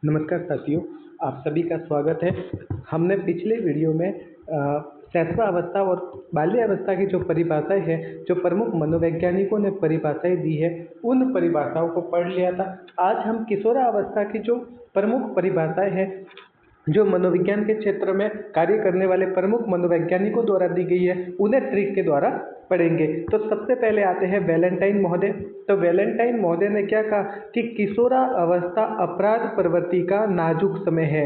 नमस्कार साथियों, आप सभी का स्वागत है। हमने पिछले वीडियो में शैशवावस्था और बाल्यावस्था की जो परिभाषाएं हैं, जो प्रमुख मनोवैज्ञानिकों ने परिभाषाएं दी है, उन परिभाषाओं को पढ़ लिया था। आज हम किशोरावस्था की जो प्रमुख परिभाषाएं हैं, जो मनोविज्ञान के क्षेत्र में कार्य करने वाले प्रमुख मनोवैज्ञानिकों द्वारा दी गई है, उन्हें ट्रिक के द्वारा पढ़ेंगे। तो सबसे पहले आते हैं वैलेंटाइन महोदय। तो वैलेंटाइन महोदय ने क्या कहा कि किशोरावस्था अपराध प्रवृत्ति का नाजुक समय है।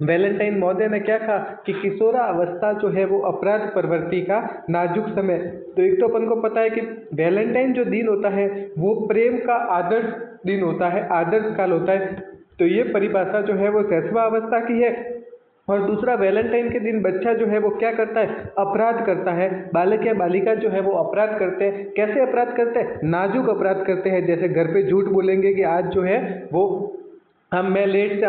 वैलेंटाइन महोदय ने क्या कहा कि किशोरावस्था जो है वो अपराध प्रवृत्ति का नाजुक समय। तो एक तो अपन को पता है कि वैलेंटाइन जो दिन होता है वो प्रेम का आदर्श दिन होता है, आदर्श काल होता है। तो ये परिभाषा जो है वो शैशवावस्था की है। और दूसरा, वैलेंटाइन के दिन बच्चा जो है वो क्या करता है, अपराध करता है। बालक या बालिका जो है वो अपराध करते हैं। कैसे अपराध करते हैं? नाजुक अपराध करते हैं। जैसे घर पे झूठ बोलेंगे कि आज जो है वो मैं लेट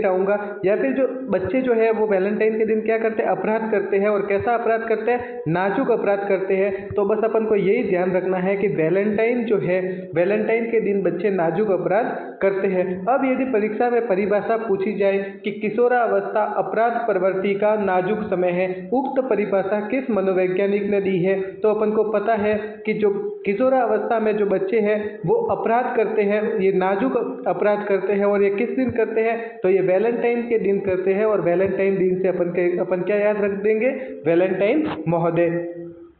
आऊँगा। या फिर जो बच्चे जो है वो वैलेंटाइन के दिन क्या करते हैं, अपराध करते हैं। और कैसा अपराध करते हैं? नाजुक अपराध करते हैं। तो बस अपन को यही ध्यान रखना है कि वैलेंटाइन जो है, वैलेंटाइन के दिन बच्चे नाजुक अपराध करते हैं। अब यदि परीक्षा में परिभाषा पूछी जाए कि किशोरावस्था अपराध प्रवृत्ति का नाजुक समय है, उक्त परिभाषा किस मनोवैज्ञानिक ने दी है? तो अपन को पता है कि जो किशोरावस्था में जो बच्चे हैं वो अपराध करते हैं, ये नाजुक अपराध करते हैं। और ये किस दिन करते हैं? तो ये वैलेंटाइन के दिन करते हैं। और वैलेंटाइन दिन से अपन क्या याद रख देंगे? वैलेंटाइन महोदय।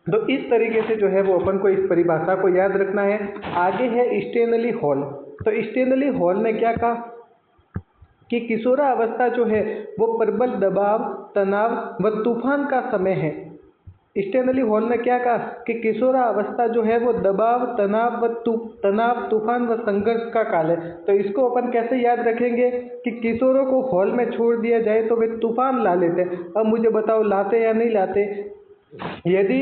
तो इस तरीके से जो है वो अपन को इस परिभाषा को याद रखना है। आगे है स्टेनली हॉल। तो स्टेनली हॉल ने क्या कहा कि किशोरावस्था जो है वो प्रबल दबाव, तनाव व तूफान का समय है। स्टेनली हॉल ने क्या कहा कि किशोरावस्था जो है वो दबाव, तनाव, तूफान व संघर्ष का काल है। तो इसको अपन कैसे याद रखेंगे कि किशोरों को हॉल में छोड़ दिया जाए तो वे तूफान ला लेते हैं। अब मुझे बताओ, लाते या नहीं लाते? यदि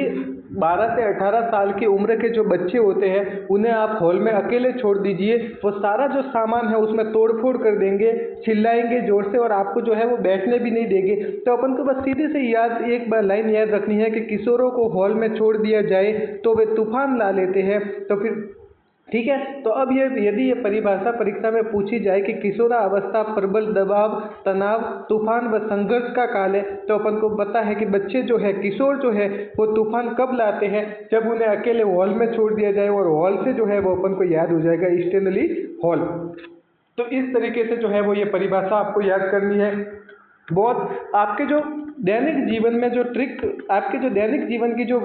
12 से 18 साल की उम्र के जो बच्चे होते हैं उन्हें आप हॉल में अकेले छोड़ दीजिए, वो सारा जो सामान है उसमें तोड़फोड़ कर देंगे, चिल्लाएंगे जोर से और आपको जो है वो बैठने भी नहीं देंगे। तो अपन को बस सीधे से एक बार लाइन याद रखनी है कि किशोरों को हॉल में छोड़ दिया जाए तो वे तूफान ला लेते हैं। तो फिर ठीक है। तो अब यदि ये परिभाषा परीक्षा में पूछी जाए कि किशोरावस्था प्रबल दबाव, तनाव, तूफान व संघर्ष का काल है, तो अपन को पता है कि बच्चे जो है, किशोर जो है वो तूफान कब लाते हैं? जब उन्हें अकेले हॉल में छोड़ दिया जाए। और हॉल से जो है वो अपन को याद हो जाएगा स्टेनली हॉल। तो इस तरीके से जो है वो ये परिभाषा आपको याद करनी है। बहुत आपके जो दैनिक जीवन में जो ट्रिक, आपके जो दैनिक जीवन की जो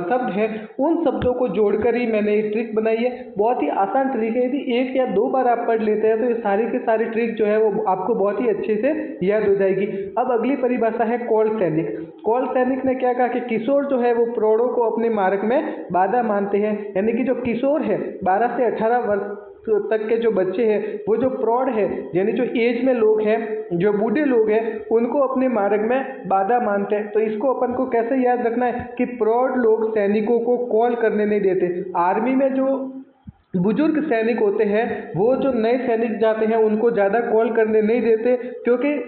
शब्द है, उन शब्दों को जोड़कर ही मैंने ये ट्रिक बनाई है। बहुत ही आसान ट्रिक है। यदि एक या दो बार आप पढ़ लेते हैं तो ये सारी की सारी ट्रिक जो है वो आपको बहुत ही अच्छे से याद हो जाएगी। अब अगली परिभाषा है कौल सैनिक। कौल सैनिक ने क्या कहा कि किशोर जो है वो प्रौढ़ों को अपने मार्ग में बाधा मानते हैं। यानी कि जो किशोर है, 12 से 18 वर्ष तक के जो बच्चे हैं, वो जो प्रौढ़ है, यानी जो एज में लोग हैं, जो बूढ़े लोग हैं, उनको अपने मार्ग में बाधा मानते हैं। तो इसको अपन को कैसे याद रखना है कि प्रौढ़ लोग सैनिकों को कॉल करने नहीं देते। आर्मी में जो बुजुर्ग सैनिक होते हैं, वो जो नए सैनिक जाते हैं उनको ज़्यादा कॉल करने नहीं देते, क्योंकि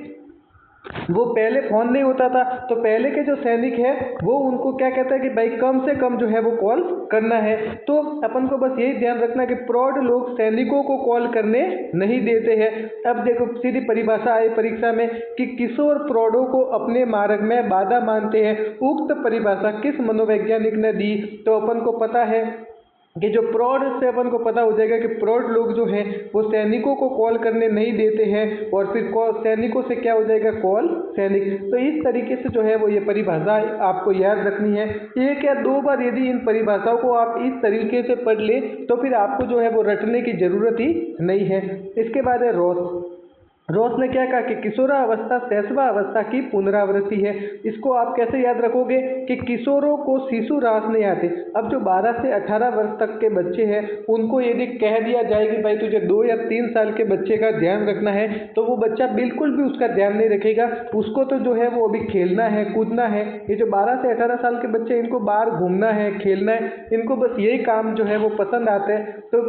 वो पहले फ़ोन नहीं होता था। तो पहले के जो सैनिक है वो उनको क्या कहता है कि भाई कम से कम जो है वो कॉल करना है। तो अपन को बस यही ध्यान रखना कि प्रौढ़ लोग सैनिकों को कॉल करने नहीं देते हैं। अब देखो, सीधी परिभाषा आई परीक्षा में कि किशोर प्रौढ़ों को अपने मार्ग में बाधा मानते हैं। उक्त परिभाषा किस मनोवैज्ञानिक ने दी? तो अपन को पता है कि जो प्रौढ़ से अपन को पता हो जाएगा कि प्रौढ़ लोग जो हैं वो सैनिकों को कॉल करने नहीं देते हैं। और फिर सैनिकों से क्या हो जाएगा? कॉल सैनिक। तो इस तरीके से जो है वो ये परिभाषा आपको याद रखनी है। एक या दो बार यदि इन परिभाषाओं को आप इस तरीके से पढ़ ले तो फिर आपको जो है वो रटने की ज़रूरत ही नहीं है। इसके बाद है रॉस। रॉस ने क्या कहा कि किशोरावस्था शैशवावस्था की पुनरावृत्ति है। इसको आप कैसे याद रखोगे कि किशोरों को शिशु रास नहीं आते। अब जो 12 से 18 वर्ष तक के बच्चे हैं उनको यदि कह दिया जाए कि भाई तुझे 2 या 3 साल के बच्चे का ध्यान रखना है, तो वो बच्चा बिल्कुल भी उसका ध्यान नहीं रखेगा। उसको तो जो है वो अभी खेलना है, कूदना है। ये जो 12 से 18 साल के बच्चे, इनको बाहर घूमना है, खेलना है, इनको बस यही काम जो है वो पसंद आते हैं। तो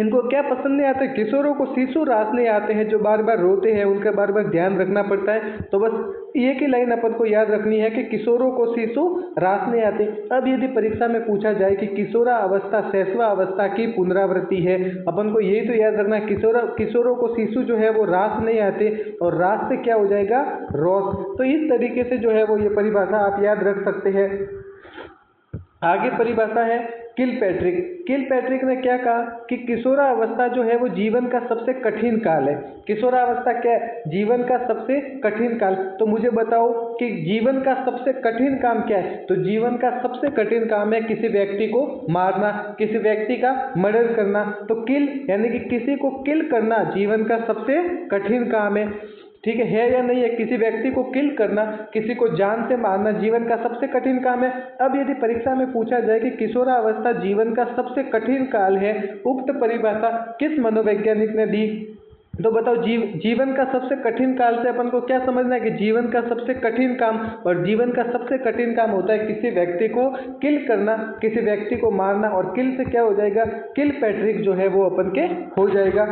इनको क्या पसंद नहीं आते? किशोरों को शिशु रास नहीं आते हैं, जो बार बार रोते हैं, उनका बार बार ध्यान रखना पड़ता है। तो बस एक ही लाइन अपन को याद रखनी है कि किशोरों को शिशु रास नहीं आते। अब यदि परीक्षा में पूछा जाए कि किशोरा अवस्था शैशवा अवस्था की पुनरावृत्ति है, अपन को यही तो याद रखना है, किशोरों को शिशु जो है वो रास नहीं आते, और रास से क्या हो जाएगा? रोस। तो इस तरीके से जो है वो ये परिभाषा आप याद रख सकते हैं। आगे परिभाषा है किलपैट्रिक। किलपैट्रिक ने क्या कहा कि किशोरावस्था जो है वो जीवन का सबसे कठिन काल है। किशोरावस्था क्या है? जीवन का सबसे कठिन काल। तो मुझे बताओ कि जीवन का सबसे कठिन काम क्या है? तो जीवन का सबसे कठिन काम है किसी व्यक्ति को मारना, किसी व्यक्ति का मर्डर करना। तो किल यानी कि किसी को किल करना जीवन का सबसे कठिन काम है। ठीक है या नहीं है? किसी व्यक्ति को किल करना, किसी को जान से मारना जीवन का सबसे कठिन काम है। अब यदि परीक्षा में पूछा जाए कि किशोरावस्था जीवन का सबसे कठिन काल है, उक्त परिभाषा किस मनोवैज्ञानिक ने दी? तो बताओ, जीवन का सबसे कठिन काल से अपन को क्या समझना है कि जीवन का सबसे कठिन काम, और जीवन का सबसे कठिन काम होता है किसी व्यक्ति को किल करना, किसी व्यक्ति को मारना, और किल से क्या हो जाएगा? किलपैट्रिक जो है वो अपन के हो जाएगा।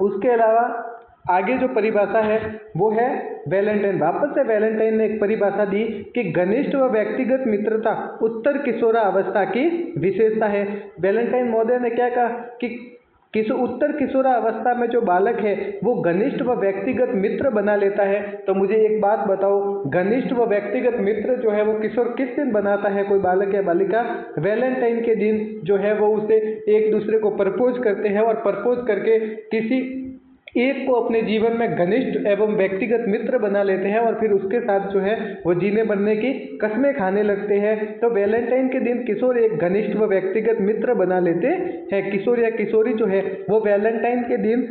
उसके अलावा आगे जो परिभाषा है वो है वैलेंटाइन। वापस से वैलेंटाइन ने एक परिभाषा दी कि घनिष्ठ व व्यक्तिगत मित्रता उत्तर किशोरावस्था की विशेषता है। वैलेंटाइन महोदय ने क्या कहा कि उत्तर किशोरावस्था में जो बालक है वो घनिष्ठ व व्यक्तिगत मित्र बना लेता है। तो मुझे एक बात बताओ, घनिष्ठ व व्यक्तिगत मित्र जो है वो किशोर किस दिन बनाता है कोई बालक या बालिका? वैलेंटाइन के दिन जो है वो उसे एक दूसरे को प्रपोज करते हैं, और प्रपोज करके किसी एक को अपने जीवन में घनिष्ठ एवं व्यक्तिगत मित्र बना लेते हैं, और फिर उसके साथ जो है वो जीने बनने की कस्में खाने लगते हैं। तो वैलेंटाइन के दिन किशोर एक घनिष्ठ व व्यक्तिगत मित्र बना लेते हैं। किशोर या किशोरी जो है वो वैलेंटाइन के दिन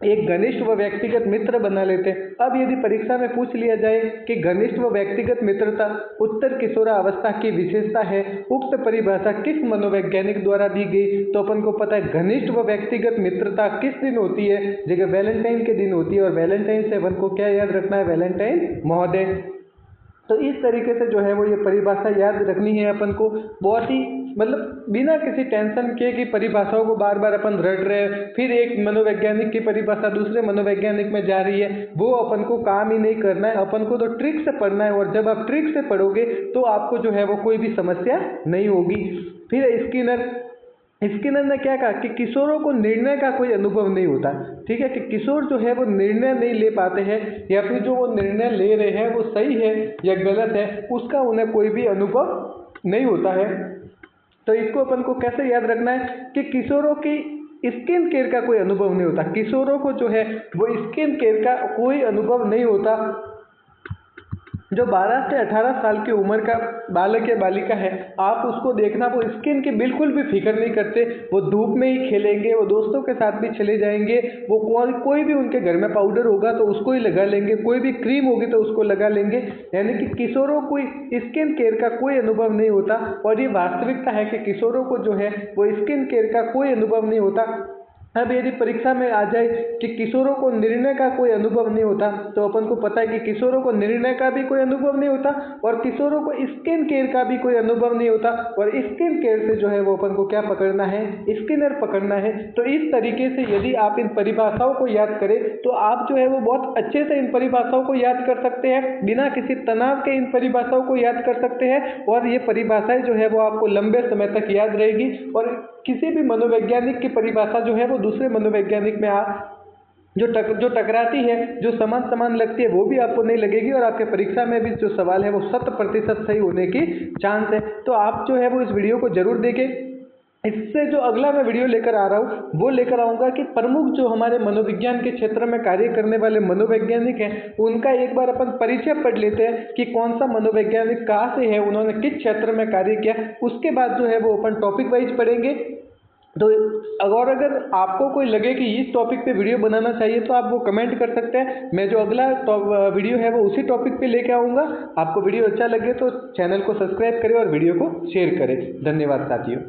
एक घनिष्ठ व व्यक्तिगत मित्र बना लेते हैं। अब यदि परीक्षा में पूछ लिया जाए कि घनिष्ठ व व्यक्तिगत मित्रता उत्तर किशोरावस्था की विशेषता है, उक्त परिभाषा किस मनोवैज्ञानिक द्वारा दी गई? तो अपन को पता है घनिष्ठ व व्यक्तिगत मित्रता किस दिन होती है? जगह वैलेंटाइन के दिन होती है, और वैलेंटाइन से अपन को क्या याद रखना है? वैलेंटाइन महोदय। तो इस तरीके से जो है वो ये परिभाषा याद रखनी है अपन को, बहुत ही मतलब बिना किसी टेंशन के कि परिभाषाओं को बार बार अपन रट रहे हैं, फिर एक मनोवैज्ञानिक की परिभाषा दूसरे मनोवैज्ञानिक में जा रही है, वो अपन को काम ही नहीं करना है। अपन को तो ट्रिक से पढ़ना है, और जब आप ट्रिक से पढ़ोगे तो आपको जो है वो कोई भी समस्या नहीं होगी। फिर स्किनर ने क्या कहा कि किशोरों को निर्णय का कोई अनुभव नहीं होता। ठीक है, कि किशोर जो है वो निर्णय नहीं ले पाते हैं, या फिर जो वो निर्णय ले रहे हैं वो सही है या गलत है उसका उन्हें कोई भी अनुभव नहीं होता है। तो इसको अपन को कैसे याद रखना है कि किशोरों की स्किन केयर का कोई अनुभव नहीं होता। किशोरों को जो है वो स्किन केयर का कोई अनुभव नहीं होता। जो 12 से 18 साल की उम्र का बालक या बालिका है, आप उसको देखना, वो स्किन की बिल्कुल भी फिक्र नहीं करते। वो धूप में ही खेलेंगे, वो दोस्तों के साथ भी चले जाएंगे, वो कोई भी उनके घर में पाउडर होगा तो उसको ही लगा लेंगे, कोई भी क्रीम होगी तो उसको लगा लेंगे। यानी कि किशोरों को स्किन केयर का कोई अनुभव नहीं होता। और ये वास्तविकता है कि किशोरों को जो है वो स्किन केयर का कोई अनुभव नहीं होता। अब यदि परीक्षा में आ जाए कि किशोरों को निर्णय का कोई अनुभव नहीं होता, तो अपन को पता है कि किशोरों को निर्णय का भी कोई अनुभव नहीं होता, और किशोरों को स्किन केयर का भी कोई अनुभव नहीं होता। और स्किन केयर से जो है वो अपन को क्या पकड़ना है? स्किनर पकड़ना है। तो इस तरीके से यदि आप इन परिभाषाओं को याद करें तो आप जो है वो बहुत अच्छे से इन परिभाषाओं को याद कर सकते हैं, बिना किसी तनाव के इन परिभाषाओं को याद कर सकते हैं। और ये परिभाषाएं जो है वो आपको लंबे समय तक याद रहेगी, और किसी भी मनोवैज्ञानिक की परिभाषा जो है वो दूसरे मनोवैज्ञानिक में जो टकराती है, जो समान लगती है, वो भी आपको नहीं लगेगी, और आपके परीक्षा में भी जो सवाल है वो 100% सही होने की चांस है। तो आप जो है वो इस वीडियो को जरूर देखें। इससे जो अगला मैं वीडियो लेकर आ रहा हूँ वो लेकर आऊँगा कि प्रमुख जो हमारे मनोविज्ञान के क्षेत्र में कार्य करने वाले मनोवैज्ञानिक हैं उनका एक बार अपन परिचय पढ़ लेते हैं कि कौन सा मनोवैज्ञानिक कहाँ से है, उन्होंने किस क्षेत्र में कार्य किया। उसके बाद जो है वो अपन टॉपिक वाइज पढ़ेंगे। तो अगर आपको कोई लगे कि इस टॉपिक पे वीडियो बनाना चाहिए तो आप वो कमेंट कर सकते हैं। मैं जो अगला वीडियो है वो उसी टॉपिक पे लेके आऊँगा। आपको वीडियो अच्छा लगे तो चैनल को सब्सक्राइब करें और वीडियो को शेयर करें। धन्यवाद साथियों।